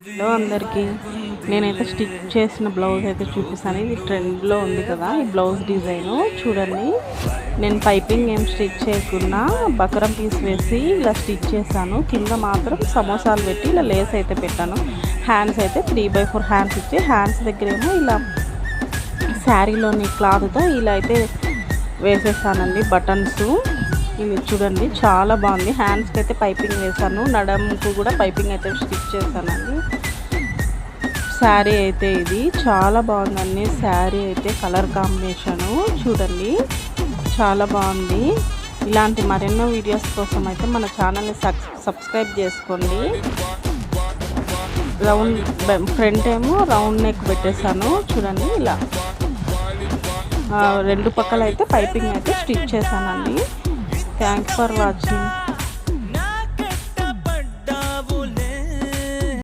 Hello అందరికీ, నేనైతే stitch చేసిన బ్లౌజ్ అయితే చూపిస్తాను. ఇది ట్రెండ్లో ఉంది కదా ఈ బ్లౌజ్ డిజైను. చూడండి, నేను పైపింగ్ ఏం స్టిచ్ చేయకుండా బకరం పీస్ వేసి ఇలా స్టిచ్ చేశాను. కింద మాత్రం సమోసాలు పెట్టి ఇలా లేస్ అయితే పెట్టాను. హ్యాండ్స్ అయితే 3/4 హ్యాండ్స్ ఇచ్చి, హ్యాండ్స్ దగ్గర ఏమో ఇలా శారీలోని క్లాత్తో ఇలా అయితే వేసేసానండి బటన్స్. ఇది చూడండి, చాలా బాగుంది. హ్యాండ్స్కి అయితే పైపింగ్ వేసాను, నడుముకు కూడా పైపింగ్ అయితే స్టిచ్ చేశానండి. శారీ అయితే ఇది చాలా బాగుందండి. శారీ అయితే కలర్ కాంబినేషను చూడండి, చాలా బాగుంది. ఇలాంటి మరెన్నో వీడియోస్ కోసం అయితే మన ఛానల్ని సబ్స్క్రైబ్ చేసుకోండి. రౌండ్ ఫ్రంట్ ఏమో రౌండ్ నెక్ పెట్టేశాను చూడండి. ఇలా రెండు పక్కల అయితే పైపింగ్ అయితే స్టిచ్ చేశానండి. Thanks for watching.